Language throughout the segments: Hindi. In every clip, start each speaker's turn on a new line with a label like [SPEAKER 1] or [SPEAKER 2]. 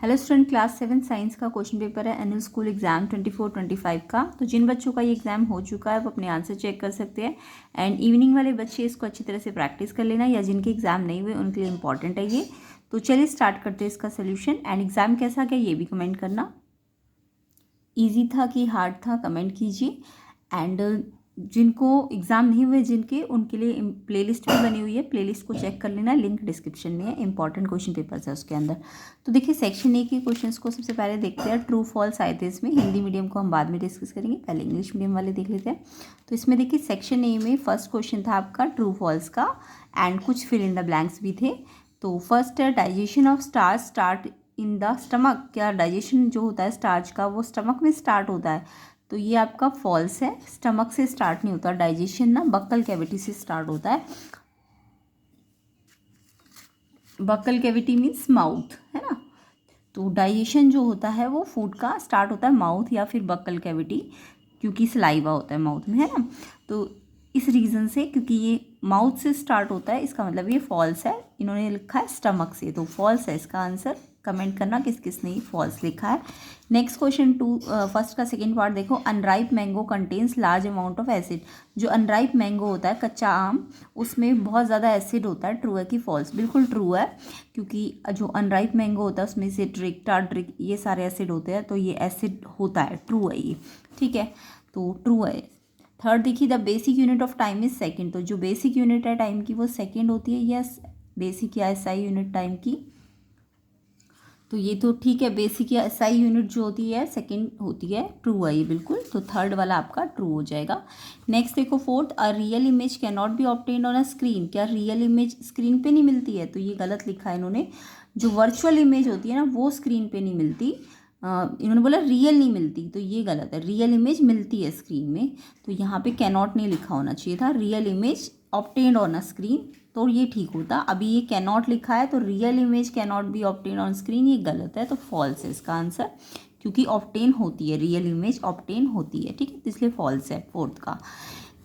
[SPEAKER 1] हेलो स्टूडेंट, क्लास 7 साइंस का क्वेश्चन पेपर है एनुअल स्कूल एग्जाम 24-25 का। तो जिन बच्चों का ये एग्जाम हो चुका है वो अपने आंसर चेक कर सकते हैं एंड इवनिंग वाले बच्चे इसको अच्छी तरह से प्रैक्टिस कर लेना, या जिनके एग्जाम नहीं हुए उनके लिए इंपॉर्टेंट है ये। तो चलिए स्टार्ट करते हैं इसका सोल्यूशन। एंड एग्जाम कैसा गया ये भी कमेंट करना, ईजी था कि हार्ड था कमेंट कीजिए। एंड जिनको एग्ज़ाम नहीं हुए जिनके, उनके लिए प्लेलिस्ट भी बनी हुई है, प्लेलिस्ट को चेक कर लेना, लिंक डिस्क्रिप्शन में है। इंपॉर्टेंट क्वेश्चन पेपर्स है उसके अंदर। तो देखिए सेक्शन ए के क्वेश्चंस को सबसे पहले देखते हैं। ट्रू फॉल्स आए थे इसमें, हिंदी मीडियम को हम बाद में डिस्कस करेंगे, पहले इंग्लिश मीडियम वाले देख लेते हैं। तो इसमें देखिए सेक्शन ए में फर्स्ट क्वेश्चन था आपका ट्रू फॉल्स का, एंड कुछ फिल इन द ब्लैंक्स भी थे। तो फर्स्ट है digestion of starch start in the stomach. क्या डाइजेशन जो होता है स्टार्च का वो स्टमक में स्टार्ट होता है? तो ये आपका फॉल्स है, स्टमक से स्टार्ट नहीं होता डाइजेशन ना, बक्कल कैविटी से स्टार्ट होता है। बक्कल कैविटी मीन्स माउथ, है ना। तो डाइजेशन जो होता है वो फूड का स्टार्ट होता है माउथ या फिर बक्कल कैविटी, क्योंकि सलाइवा होता है माउथ में, है ना। तो इस रीज़न से, क्योंकि ये माउथ से स्टार्ट होता है, इसका मतलब ये फॉल्स है। इन्होंने लिखा है स्टमक से, तो फॉल्स है इसका आंसर। कमेंट करना किस किस ने फॉल्स लिखा है। नेक्स्ट क्वेश्चन फर्स्ट का सेकेंड पार्ट देखो। Unripe mango contains large amount of acid. जो अनराइप मैंगो होता है, कच्चा आम, उसमें बहुत ज़्यादा एसिड होता है। ट्रू है कि फॉल्स? बिल्कुल ट्रू है, क्योंकि जो अनराइप मैंगो होता है उसमें सिट्रिक, टार्ट्रिक, ये सारे एसिड होते हैं, तो ये एसिड होता है। ट्रू है ये, ठीक है, तो ट्रू है। थर्ड देखिए, the basic unit of time is second. तो जो बेसिक यूनिट है टाइम की वो सेकेंड होती है। यस, बेसिक या एसआई यूनिट टाइम की, तो ये तो ठीक है। बेसिक या एसआई यूनिट जो होती है सेकंड होती है। ट्रू है ये बिल्कुल, तो थर्ड वाला आपका ट्रू हो जाएगा। नेक्स्ट देखो fourth, a real image can not be obtained on a screen. क्या रियल इमेज स्क्रीन पे नहीं मिलती है? तो ये गलत लिखा है इन्होंने। जो वर्चुअल इमेज होती है ना वो स्क्रीन पे नहीं मिलती। इन्होंने बोला रियल नहीं मिलती, तो ये गलत है। रियल इमेज मिलती है स्क्रीन में, तो यहाँ पे कैन नॉट नहीं लिखा होना चाहिए था। Real image obtained on a screen, तो ये ठीक होता। अभी ये कैन नॉट लिखा है, तो real image can not be obtain on screen, ये गलत है, तो फॉल्स है इसका आंसर, क्योंकि ऑब्टेन होती है, रियल इमेज ऑब्टेन होती है, ठीक है, इसलिए फॉल्स है फोर्थ का।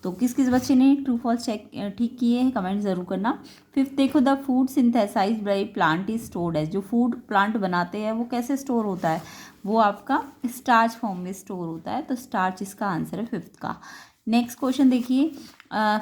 [SPEAKER 1] तो किस किस बच्चे ने ट्रू फॉल्स चेक ठीक किए हैं कमेंट जरूर करना। फिफ्थ देखो, the food synthesized by plant is stored as. जो फूड प्लांट बनाते हैं वो कैसे स्टोर होता है? वो आपका स्टार्च फॉर्म में स्टोर होता है, तो स्टार्च इसका आंसर है फिफ्थ का। नेक्स्ट क्वेश्चन देखिए,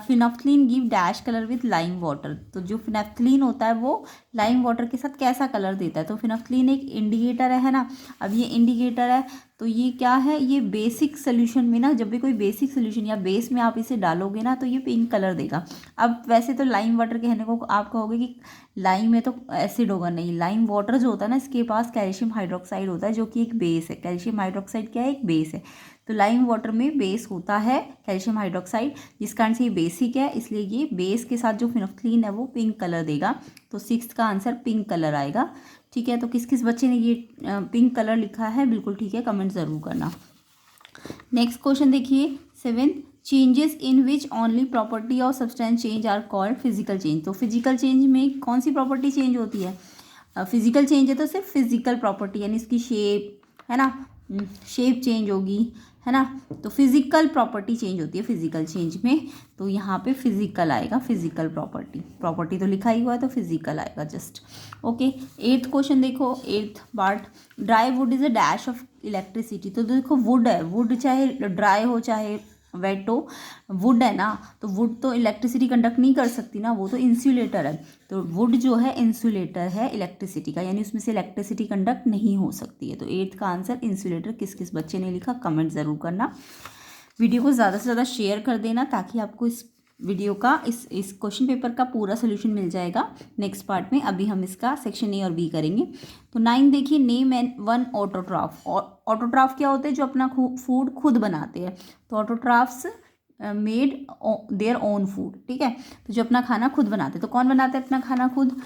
[SPEAKER 1] phenolphthalein give dash colour with lime water. तो जो फिनफ्थलीन होता है वो लाइम वाटर के साथ कैसा कलर देता है? तो फिनफ्थलीन एक इंडिकेटर है ना। अब ये इंडिकेटर है, तो ये क्या है? ये बेसिक सोल्यूशन में ना, जब भी कोई बेसिक सोल्यूशन या बेस में आप इसे डालोगे ना तो ये पिंक कलर देगा। अब वैसे तो लाइम वाटर कहने को आप कहोगे कि लाइम में तो एसिड होगा, नहीं। लाइम वाटर जो होता है ना, इसके पास कैल्शियम हाइड्रोक्साइड होता है, जो कि एक बेस है। कैल्शियम हाइड्रोक्साइड क्या है? एक बेस है। तो लाइम वाटर में बेस होता है कैल्शियम हाइड्रोक्साइड, जिस कारण से ये बेसिक है, इसलिए ये बेस के साथ जो फिनफ्थलीन है वो पिंक कलर देगा, तो सिक्स्थ का आंसर पिंक कलर आएगा, ठीक है। तो किस किस बच्चे ने ये पिंक कलर लिखा है बिल्कुल ठीक है, कमेंट ज़रूर करना। नेक्स्ट क्वेश्चन देखिए seventh, changes in which only property of substance change are called physical change. तो फिजिकल चेंज में कौन सी प्रॉपर्टी चेंज होती है? फिजिकल चेंज है तो सिर्फ फिजिकल प्रॉपर्टी, यानी इसकी शेप, है ना, शेप चेंज होगी, है ना। तो फिजिकल प्रॉपर्टी चेंज होती है फिजिकल चेंज में, तो यहाँ पे फिजिकल आएगा, फिजिकल प्रॉपर्टी। प्रॉपर्टी तो लिखा ही हुआ है तो फिजिकल आएगा जस्ट, ओके। एट्थ क्वेश्चन देखो, eighth part, dry would is a dash of electricity. तो देखो वुड है, वुड चाहे ड्राई हो चाहे वेट हो, वुड है ना, तो वुड तो इलेक्ट्रिसिटी कंडक्ट नहीं कर सकती ना, वो तो इंसुलेटर है। तो वुड जो है इंसुलेटर है इलेक्ट्रिसिटी का, यानी उसमें से इलेक्ट्रिसिटी कंडक्ट नहीं हो सकती है। तो एट्थ का आंसर इंसुलेटर। किस किस बच्चे ने लिखा कमेंट ज़रूर करना। वीडियो को ज़्यादा से ज़्यादा शेयर कर देना, ताकि आपको इस वीडियो का इस क्वेश्चन पेपर का पूरा सोल्यूशन मिल जाएगा नेक्स्ट पार्ट में। अभी हम इसका सेक्शन ए और बी करेंगे। तो 9 देखिए, name and one autotroph. Autotroph क्या होते हैं? जो अपना फूड खुद बनाते हैं, तो ऑटोट्राफ्स मेड देयर ओन फूड, ठीक है। तो जो अपना खाना खुद बनाते हैं, तो कौन बनाते हैं अपना खाना खुद?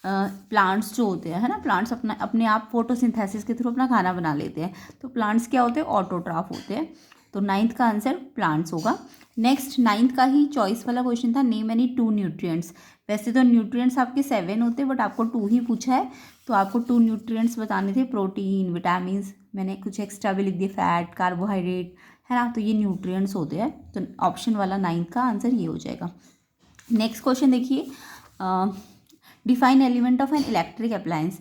[SPEAKER 1] प्लांट्स जो होते हैं, है ना। प्लांट्स अपने आप फोटोसिंथेसिस के थ्रू अपना खाना बना लेते हैं, तो प्लांट्स क्या होते हैं? ऑटोट्राफ होते हैं। तो 9th का आंसर प्लांट्स होगा। नेक्स्ट 9th का ही चॉइस वाला क्वेश्चन था, नेम एनी 2 न्यूट्रिएंट्स। वैसे तो न्यूट्रिएंट्स आपके 7 होते हैं, बट आपको 2 ही पूछा है, तो आपको 2 न्यूट्रिएंट्स बताने थे, प्रोटीन, विटामिन, मैंने कुछ एक्स्ट्रा भी लिख दिए, फैट, कार्बोहाइड्रेट, है ना। तो ये न्यूट्रिएंट्स होते हैं, तो ऑप्शन वाला 9th का आंसर ये हो जाएगा। नेक्स्ट क्वेश्चन देखिए, define element of an electric appliance.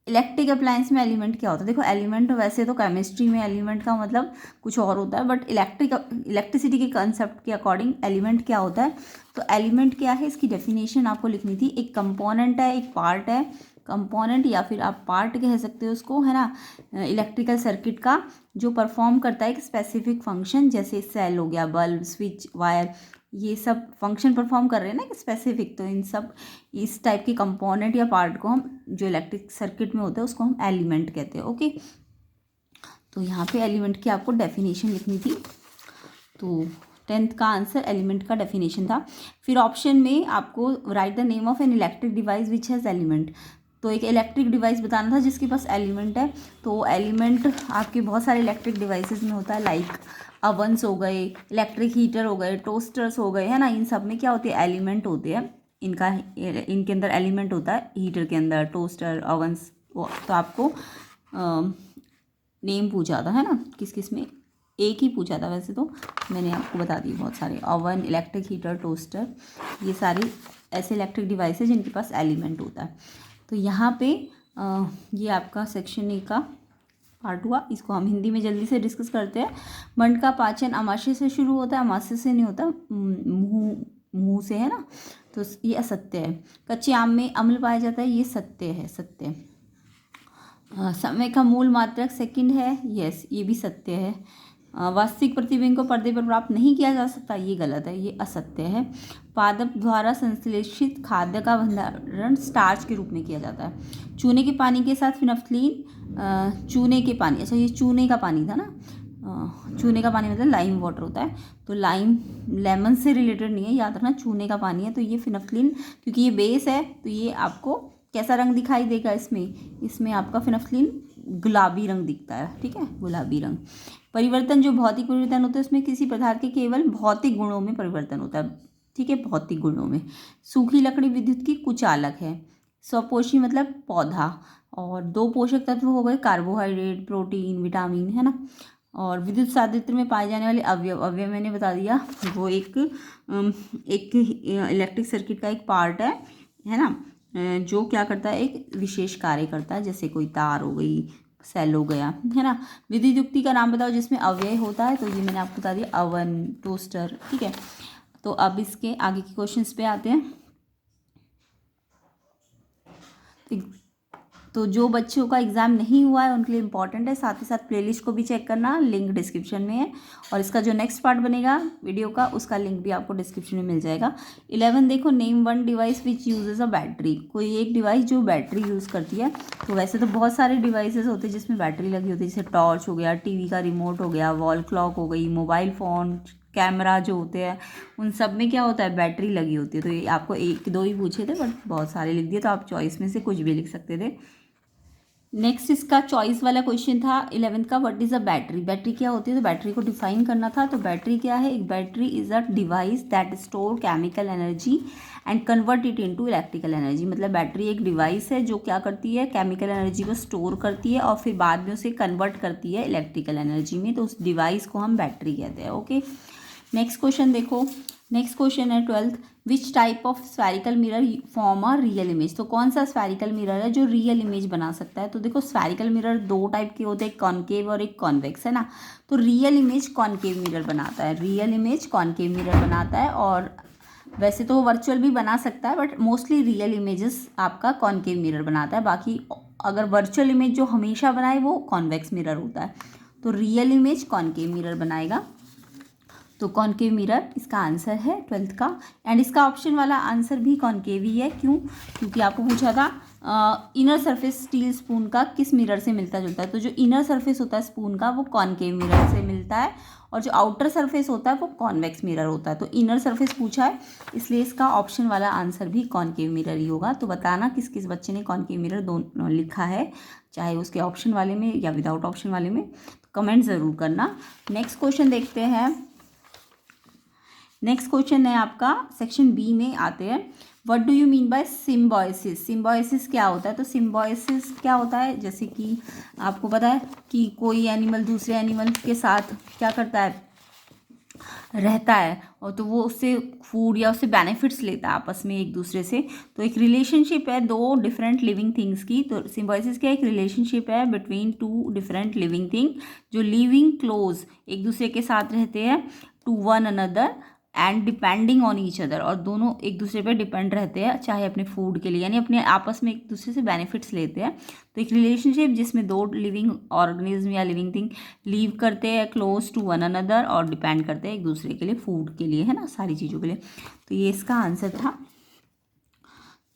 [SPEAKER 1] Electric appliance में एलिमेंट क्या होता है? देखो एलिमेंट वैसे तो केमिस्ट्री में एलिमेंट का मतलब कुछ और होता है, बट इलेक्ट्रिसिटी के कंसेप्ट के अकॉर्डिंग एलिमेंट क्या होता है? तो एलिमेंट क्या है, इसकी डेफिनेशन आपको लिखनी थी। एक कंपोनेंट है, एक पार्ट है, कंपोनेंट या फिर आप पार्ट कह सकते हो उसको, है ना, इलेक्ट्रिकल सर्किट का, जो परफॉर्म करता है एक स्पेसिफिक फंक्शन, जैसे सेल हो गया, बल्ब, स्विच, वायर, ये सब फंक्शन परफॉर्म कर रहे हैं ना एक स्पेसिफिक। तो इन सब इस टाइप के कंपोनेंट या पार्ट को हम, जो इलेक्ट्रिक सर्किट में होता है, उसको हम एलिमेंट कहते हैं। ओके, तो यहाँ पे एलिमेंट की आपको डेफिनेशन लिखनी थी। तो 10th का आंसर एलिमेंट का डेफिनेशन था। फिर ऑप्शन में आपको right the name of an electric device which has element. तो एक इलेक्ट्रिक डिवाइस बताना था जिसके पास एलिमेंट है। तो एलिमेंट आपके बहुत सारे इलेक्ट्रिक डिवाइसेस में होता है, लाइक अवन्स हो गए, इलेक्ट्रिक हीटर हो गए, टोस्टर्स हो गए, है ना। इन सब में क्या होते हैं? एलिमेंट होते हैं। इनके अंदर एलिमेंट होता है, हीटर के अंदर, टोस्टर, अवन्स। तो आपको नेम पूछा था, है ना, किस किस में, एक ही पूछा था वैसे तो, मैंने आपको बता दी बहुत सारे। ओवन, इलेक्ट्रिक हीटर, टोस्टर, ये सारी ऐसे इलेक्ट्रिक डिवाइस है जिनके पास एलिमेंट होता है। तो यहाँ पे ये आपका सेक्शन ए का पार्ट हुआ। इसको हम हिंदी में जल्दी से डिस्कस करते हैं। मंड का पाचन अमाशय से शुरू होता है, अमाशय से नहीं होता, मुँह से, है ना। तो ये असत्य है। कच्चे आम में अम्ल पाया जाता है, ये सत्य है, सत्य। समय का मूल मात्रक सेकंड है, यस, ये भी सत्य है। वास्तविक प्रतिबिंब को पर्दे पर प्राप्त नहीं किया जा सकता, ये गलत है, ये असत्य है। पादप द्वारा संश्लेषित खाद्य का भंडारण स्टार्च के रूप में किया जाता है। चूने के पानी के साथ फिनफ्थलीन, चूने के पानी, अच्छा ये चूने का पानी था ना, चूने का पानी मतलब लाइम वाटर होता है। तो लाइम लेमन से रिलेटेड नहीं है, याद रखना, चूने का पानी है। तो ये फिनफ्थलीन, क्योंकि ये बेस है, तो ये आपको कैसा रंग दिखाई देगा इसमें आपका फिनफ्थलीन गुलाबी रंग दिखता है, ठीक है, गुलाबी रंग। परिवर्तन, जो भौतिक परिवर्तन होता है, उसमें किसी पदार्थ के केवल भौतिक गुणों में परिवर्तन होता है, ठीक है, भौतिक गुणों में। सूखी लकड़ी विद्युत की कुचालक है। स्वपोषी मतलब पौधा। और दो पोषक तत्व हो गए, कार्बोहाइड्रेट, प्रोटीन, विटामिन, है ना। और विद्युत साधित्र में पाए जाने वाले अवयव मैंने बता दिया, वो एक इलेक्ट्रिक सर्किट का एक पार्ट है ना, जो क्या करता है, एक विशेष कार्य करता है, जैसे कोई तार हो गई, सेल हो गया, है ना। विद्युत युक्ति का नाम बताओ जिसमें अव्यय होता है, तो ये मैंने आपको बता दिया, अवन, टोस्टर, ठीक है। तो अब इसके आगे के क्वेश्चंस पे आते हैं। तो जो बच्चों का एग्ज़ाम नहीं हुआ है उनके लिए इम्पॉर्टेंट है, साथ ही साथ प्लेलिस्ट को भी चेक करना, लिंक डिस्क्रिप्शन में है। और इसका जो नेक्स्ट पार्ट बनेगा वीडियो का, उसका लिंक भी आपको डिस्क्रिप्शन में मिल जाएगा। 11 देखो, name one device which uses a battery. कोई एक डिवाइस जो बैटरी यूज़ करती है। तो वैसे तो बहुत सारे डिवाइसेस होते हैं जिसमें बैटरी लगी होती है, जैसे टॉर्च हो गया, टीवी का रिमोट हो गया, वॉल क्लॉक हो गई, मोबाइल फ़ोन, कैमरा जो होते हैं, उन सब में क्या होता है, बैटरी लगी होती है। तो ये आपको एक दो ही पूछे थे, बट बहुत सारे लिख दिए, तो आप चॉइस में से कुछ भी लिख सकते थे। नेक्स्ट इसका चॉइस वाला क्वेश्चन था 11th का, what is a battery. Battery क्या होती है? तो बैटरी को डिफाइन करना था। तो बैटरी क्या है? एक battery is a device that store chemical energy and convert it into electrical energy. मतलब बैटरी एक डिवाइस है जो क्या करती है, केमिकल एनर्जी को स्टोर करती है और फिर बाद में उसे कन्वर्ट करती है इलेक्ट्रिकल एनर्जी में। तो उस डिवाइस को हम बैटरी कहते हैं। ओके, नेक्स्ट क्वेश्चन देखो। नेक्स्ट क्वेश्चन है 12th, which type of spherical mirror form a real image. तो कौन सा स्फेरिकल मिरर है जो रियल इमेज बना सकता है? तो देखो स्फेरिकल मिरर दो टाइप के होते हैं, कॉनकेव और एक कॉन्वेक्स, है ना। तो रियल इमेज कॉनकेव मिरर बनाता है, रियल इमेज कॉनकेव मिरर बनाता है। और वैसे तो वर्चुअल भी बना सकता है, बट मोस्टली रियल इमेजेस आपका कॉनकेव मिरर बनाता है। बाकी अगर वर्चुअल इमेज जो हमेशा बनाए वो कॉन्वेक्स मिरर होता है। तो रियल इमेज कॉनकेव मिरर बनाएगा। तो कॉनकेव मिरर इसका आंसर है 12th का। एंड इसका ऑप्शन वाला आंसर भी कॉनकेव ही है। क्यों? क्योंकि आपको पूछा था इनर सरफेस स्टील स्पून का किस मिरर से मिलता जुलता है। तो जो इनर सरफेस होता है स्पून का वो कॉनकेव मिरर से मिलता है, और जो आउटर सरफेस होता है वो कॉन्वेक्स मिरर होता है। तो इनर सरफेस पूछा है, इसलिए इसका ऑप्शन वाला आंसर भी कॉनकेव मिरर ही होगा। तो बताना किस किस बच्चे ने कॉनकेव मिरर दोनों लिखा है, चाहे उसके ऑप्शन वाले में या विदाउट ऑप्शन वाले में, तो कमेंट ज़रूर करना। नेक्स्ट क्वेश्चन देखते हैं। नेक्स्ट क्वेश्चन है आपका सेक्शन बी में आते हैं। What do you mean by symbiosis. Symbiosis क्या होता है? तो सिम्बायोसिस क्या होता है, जैसे कि आपको पता है कि कोई एनिमल दूसरे एनिमल के साथ क्या करता है, रहता है, और तो वो उससे फूड या उससे बेनिफिट्स लेता है आपस में एक दूसरे से। तो एक रिलेशनशिप है दो डिफरेंट लिविंग थिंग्स की। तो सिम्बायोसिस क्या, एक रिलेशनशिप है between two different living thing जो लिविंग क्लोज एक दूसरे के साथ रहते हैं, to one another and depending on each other, और दोनों एक दूसरे पे डिपेंड रहते हैं चाहे अपने फूड के लिए, यानी अपने आपस में एक दूसरे से बेनिफिट्स लेते हैं। तो एक रिलेशनशिप जिसमें दो लिविंग ऑर्गेनिज्म या लिविंग थिंग लीव करते हैं क्लोज टू वन अनदर और डिपेंड करते हैं एक दूसरे के लिए फूड के लिए, है ना, सारी चीज़ों के लिए। तो ये इसका आंसर था।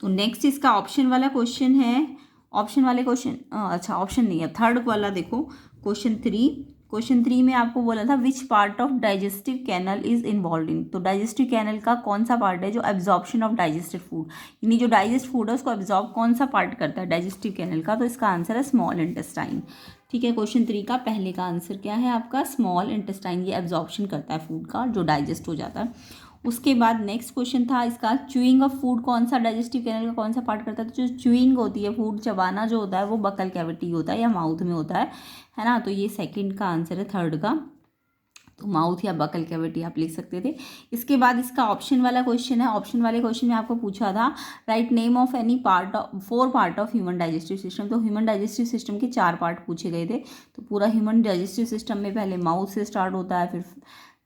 [SPEAKER 1] तो नेक्स्ट इसका ऑप्शन वाला क्वेश्चन है। ऑप्शन वाले क्वेश्चन, अच्छा ऑप्शन नहीं है, थर्ड वाला देखो, क्वेश्चन 3 में आपको बोला था which part of digestive canal is involve in. तो डाइजेस्टिव कैनल का कौन सा पार्ट है जो एब्जॉर्प्शन ऑफ डाइजेस्टेड फूड, यानी जो डाइजेस्ट फूड है उसको एब्जॉर्ब कौन सा पार्ट करता है डाइजेस्टिव कैनल का। तो इसका आंसर है स्मॉल इंटेस्टाइन। ठीक है, क्वेश्चन 3 का पहले का आंसर क्या है आपका, स्मॉल इंटेस्टाइन। ये एब्जॉर्प्शन करता है फूड का जो डाइजेस्ट हो जाता है। उसके बाद नेक्स्ट क्वेश्चन था इसका, च्यूइंग ऑफ फूड कौन सा डाइजेस्टिव कैनल का कौन सा पार्ट करता है। तो जो च्यूइंग होती है, फूड चबाना जो होता है, वो बकल कैविटी होता है या माउथ में होता है ना। तो ये सेकंड का आंसर है, थर्ड का। तो माउथ या बकल कैविटी आप लिख सकते थे। इसके बाद इसका ऑप्शन वाला क्वेश्चन है। ऑप्शन वाले क्वेश्चन में आपको पूछा था write name of any part of 4 part of human digestive system. तो ह्यूमन डाइजेस्टिव सिस्टम के 4 पार्ट पूछे गए थे। तो पूरा ह्यूमन डाइजेस्टिव सिस्टम में पहले माउथ से स्टार्ट होता है, फिर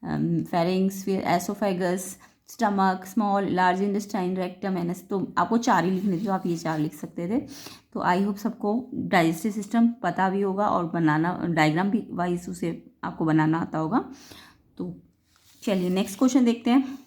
[SPEAKER 1] फेरिंग्स, फिर oesophagus, stomach, small, large intestine, rectum, anus. तो आपको 4 ही लिखने थे, तो आप ये 4 लिख सकते थे। तो आई होप सबको डाइजेस्टिव सिस्टम पता भी होगा और बनाना डायग्राम भी वाइज उसे आपको बनाना आता होगा। तो चलिए नेक्स्ट क्वेश्चन देखते हैं।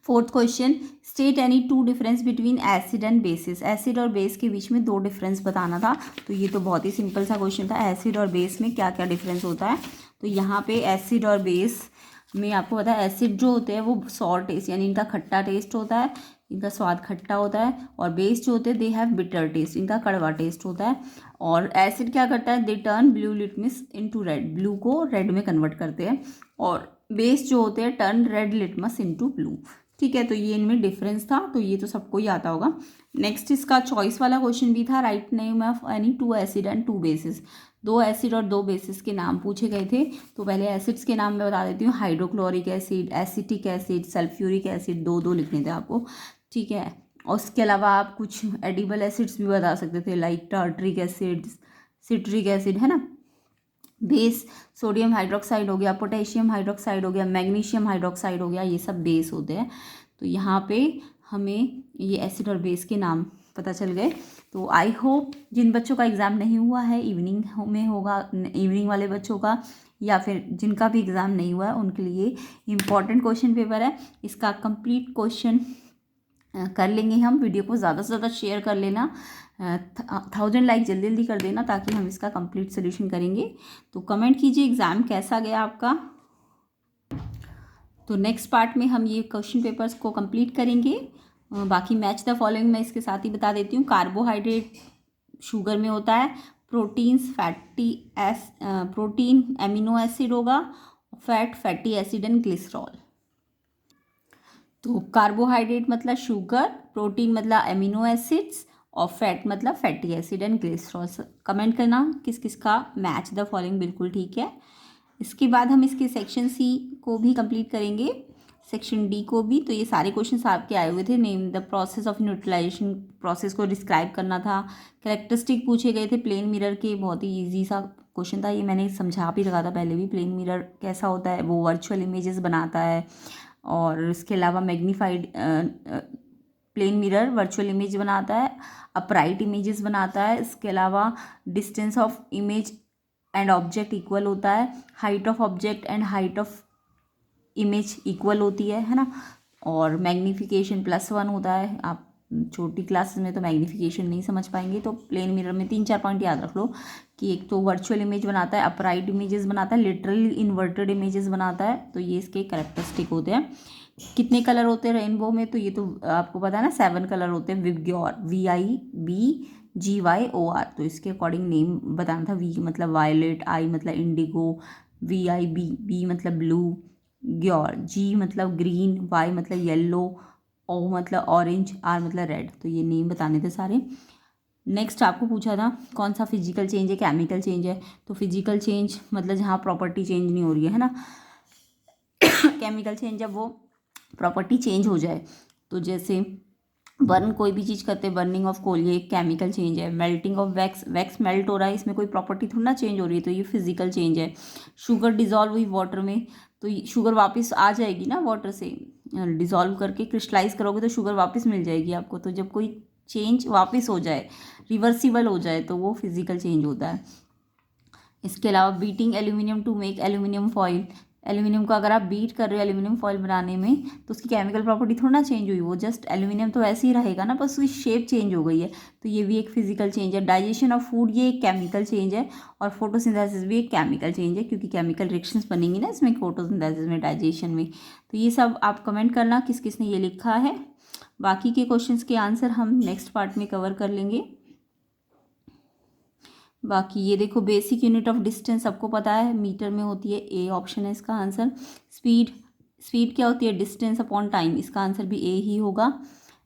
[SPEAKER 1] Fourth question, state any 2 difference between acid and bases. Acid और बेस के बीच में 2 डिफरेंस बताना था। तो ये तो बहुत ही सिंपल सा क्वेश्चन था, एसिड और बेस में क्या क्या डिफरेंस होता है। तो यहाँ पे एसिड और बेस में आपको पता है, एसिड जो होते हैं वो सॉर टेस्ट, यानी इनका खट्टा टेस्ट होता है, इनका स्वाद खट्टा होता है। और बेस जो होते हैं दे हैव बिटर टेस्ट, इनका कड़वा टेस्ट होता है। और एसिड क्या करता है, they turn blue litmus into red, blue को रेड में कन्वर्ट करते हैं। और बेस जो होते हैं turn red litmus into blue. ठीक है, तो ये इनमें डिफरेंस था। तो ये तो सबको ही आता होगा। नेक्स्ट इसका चॉइस वाला क्वेश्चन भी था, write name of any 2 acid and 2 basis. 2 acid और 2 बेसिस के नाम पूछे गए थे। तो पहले एसिड्स के नाम मैं बता देती हूँ, hydrochloric acid, acetic acid, sulphuric acid, 2 लिखने थे आपको। ठीक है, और उसके अलावा आप कुछ एडिबल एसिड्स भी बता सकते थे, like tartaric acid, citric acid, है ना। बेस सोडियम हाइड्रोक्साइड हो गया, पोटेशियम हाइड्रोक्साइड हो गया, मैग्नीशियम हाइड्रोक्साइड हो गया, ये सब बेस होते हैं। तो यहाँ पे हमें ये एसिड और बेस के नाम पता चल गए। तो आई होप जिन बच्चों का एग्ज़ाम नहीं हुआ है, इवनिंग में होगा, इवनिंग वाले बच्चों का, या फिर जिनका भी एग्ज़ाम नहीं हुआ है उनके लिए इम्पॉर्टेंट क्वेश्चन पेपर है। इसका कंप्लीट क्वेश्चन कर लेंगे हम। वीडियो को ज़्यादा से ज़्यादा शेयर कर लेना, 1000 लाइक जल्दी जल्दी कर देना, ताकि हम इसका कंप्लीट सोल्यूशन करेंगे। तो कमेंट कीजिए एग्ज़ाम कैसा गया आपका। तो नेक्स्ट पार्ट में हम ये क्वेश्चन पेपर्स को कंप्लीट करेंगे। बाकी मैच द फॉलोइंग मैं इसके साथ ही बता देती हूँ। कार्बोहाइड्रेट शुगर में होता है, प्रोटीन्स प्रोटीन एमिनो एसिड होगा, fat fatty acid and glycerol. तो कार्बोहाइड्रेट मतलब शुगर, प्रोटीन मतलब एमिनो एसिड्स, और फैट मतलब fatty acid and glycerol. Comment करना किस किस का मैच द फॉलोइंग बिल्कुल ठीक है। इसके बाद हम इसके सेक्शन सी को भी कंप्लीट करेंगे, सेक्शन डी को भी। तो ये सारे क्वेश्चन आपके आए हुए थे। Name the process of neutralization, process को डिस्क्राइब करना था। कैरेक्टरिस्टिक पूछे गए थे प्लेन मिरर के, बहुत ही ईजी सा क्वेश्चन था ये, मैंने समझा भी रखा था पहले भी। प्लेन मिरर कैसा होता है, वो वर्चुअल इमेजेस बनाता है। और इसके अलावा magnified plane mirror virtual image बनाता है, अपराइट इमेजेस बनाता है। इसके अलावा distance of image and object equal होता है, height of object and height of image equal होती है ना। और मैग्नीफिकेशन +1 होता है। आप छोटी क्लासेस में तो मैग्नीफिकेशन नहीं समझ पाएंगे, तो प्लेन मिरर में 3-4 पॉइंट याद रख लो कि एक तो वर्चुअल इमेज बनाता है, अपराइट इमेजेस बनाता है, लिटरली इन्वर्टेड इमेजेस बनाता है। तो ये इसके कैरेक्टरिस्टिक होते हैं। कितने कलर होते हैं रेनबो में, तो ये तो आपको पता है ना, 7 कलर होते हैं। VIBGYOR, VIBGYOR। तो इसके अकॉर्डिंग नेम बताना था। V मतलब वायलेट, I मतलब इंडिगो, VIB मतलब ब्लू, ग्योर, G मतलब ग्रीन, Y मतलब येलो, O मतलब ऑरेंज, R मतलब रेड। तो ये नेम बताने थे सारे। नेक्स्ट आपको पूछा था कौन सा फिजिकल चेंज है, केमिकल चेंज है। तो फिजिकल चेंज मतलब जहाँ प्रॉपर्टी चेंज नहीं हो रही है ना। केमिकल चेंज जब वो प्रॉपर्टी चेंज हो जाए, तो जैसे बर्न कोई भी चीज़ करते हैं, बर्निंग ऑफ कोल ये एक केमिकल चेंज है। Melting of wax, wax melt हो रहा है, इसमें कोई प्रॉपर्टी थोड़ा ना चेंज हो रही है, तो ये फिजिकल चेंज है। शुगर डिजॉल्व हुई वाटर में, तो शुगर वापस आ जाएगी ना, वाटर से डिजॉल्व करके क्रिस्टलाइज करोगे तो शुगर वापस मिल जाएगी आपको। तो जब कोई चेंज वापस हो जाए, रिवर्सिबल हो जाए, तो वो फिजिकल चेंज होता है। इसके अलावा beating aluminium to make aluminium foil, aluminium को अगर आप बीट कर रहे हो एल्यूमिनियम फॉइल बनाने में, तो उसकी केमिकल प्रॉपर्टी थोड़ा ना चेंज हुई, वो जस्ट एल्यूमिनियम तो वैसे ही रहेगा ना, बस उसकी शेप चेंज हो गई है, तो ये भी एक फिजिकल चेंज है। डाइजेशन ऑफ फूड ये एक केमिकल चेंज है, और फोटोसिंथेसिस भी एक केमिकल चेंज है, क्योंकि केमिकल रिएक्शंस बनेंगी ना इसमें, फोटोसिंथेसिस में, डाइजेशन में। तो ये सब आप कमेंट करना किस किस ने ये लिखा है। बाकी के क्वेश्चंस के आंसर हम नेक्स्ट पार्ट में कवर कर लेंगे। बाकी ये देखो, बेसिक यूनिट ऑफ डिस्टेंस सबको पता है, मीटर में होती है, ए ऑप्शन है इसका आंसर। स्पीड, स्पीड क्या होती है, डिस्टेंस अपॉन टाइम, इसका आंसर भी ए ही होगा।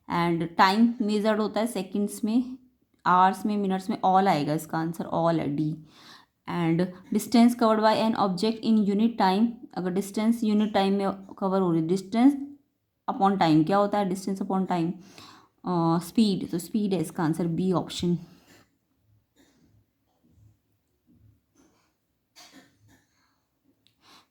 [SPEAKER 1] एंड टाइम मेजर्ड होता है सेकंड्स में, आवर्स में, मिनट्स में, ऑल आएगा इसका आंसर, ऑल है D. And distance covered by an object in unit time, अगर डिस्टेंस यूनिट टाइम में कवर हो रही है, डिस्टेंस अपॉन टाइम क्या होता है, डिस्टेंस अपॉन टाइम स्पीड, तो स्पीड है इसका answer, B option.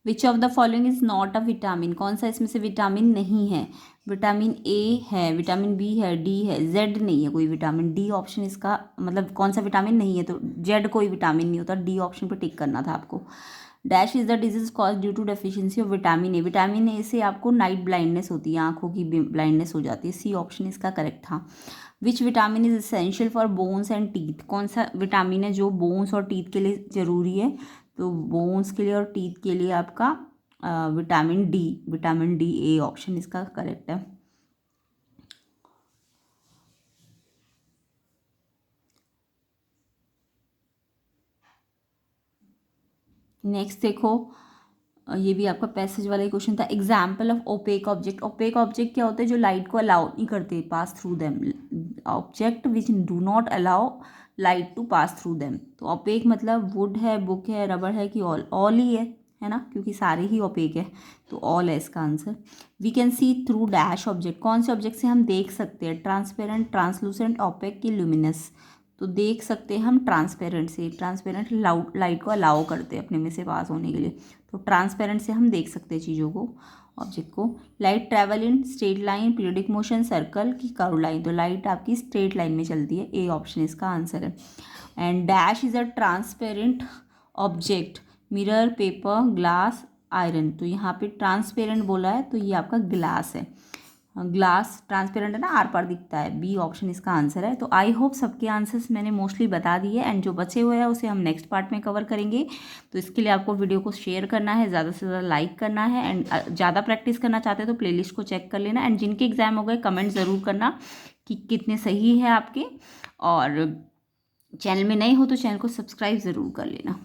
[SPEAKER 1] Which of the following is not a vitamin, कौन सा इसमें से विटामिन नहीं है। विटामिन ए है, विटामिन बी है, डी है, जेड नहीं है कोई विटामिन, डी ऑप्शन इसका मतलब कौन सा विटामिन नहीं है, तो जेड कोई विटामिन नहीं होता, डी ऑप्शन पर टिक करना था आपको। Dash is the disease cause due to deficiency of vitamin A, vitamin A से आपको नाइट ब्लाइंडनेस होती है, आंखों की ब्लाइंडनेस हो जाती है, सी ऑप्शन इसका करेक्ट था। Which vitamin is essential for bones and teeth, कौन सा विटामिन है जो बोन्स और टीथ के लिए ज़रूरी है, तो बोन्स के लिए और टीथ के लिए आपका vitamin D, vitamin D, A option इसका करेक्ट है। नेक्स्ट देखो, ये भी आपका पैसेज वाला ही क्वेश्चन था। Example of opaque object, opaque object क्या होते हैं, जो लाइट को अलाउ नहीं करते pass through them, object which do not allow light to pass through them. तो ओपेक मतलब वुड है, बुक है, रबड़ है कि ऑल, ऑल ही है ना, क्योंकि सारे ही ओपेक है, तो ऑल है इसका answer. We can see through dash object, कौन से ऑब्जेक्ट से हम देख सकते हैं, ट्रांसपेरेंट, ट्रांसलूसेंट, ओपेक की ल्यूमिनस, तो देख सकते हैं हम ट्रांसपेरेंट से, ट्रांसपेरेंट लाइट को अलाउ करते हैं अपने में से पास होने के लिए, तो ट्रांसपेरेंट से हम देख सकते हैं चीज़ों को, ऑब्जेक्ट को। Light travel in straight line, periodic motion, circle की कर्व लाइन, तो लाइट आपकी स्ट्रेट लाइन में चलती है, ए ऑप्शन इसका आंसर है। And dash is a transparent object, mirror, paper, glass, iron, तो यहाँ पे ट्रांसपेरेंट बोला है, तो ये आपका ग्लास है, ग्लास ट्रांसपेरेंट है ना, आर पार दिखता है, बी ऑप्शन इसका आंसर है। तो आई होप सबके आंसर्स मैंने मोस्टली बता दिए, एंड जो बचे हुए हैं उसे हम नेक्स्ट पार्ट में कवर करेंगे। तो इसके लिए आपको वीडियो को शेयर करना है, ज़्यादा से ज़्यादा लाइक करना है, एंड ज़्यादा प्रैक्टिस करना चाहते हैं तो प्लेलिस्ट को चेक कर लेना, एंड जिनके एग्जाम हो गए कमेंट ज़रूर करना कि कितने सही है आपके, और चैनल में नए हो तो चैनल को सब्सक्राइब ज़रूर कर लेना।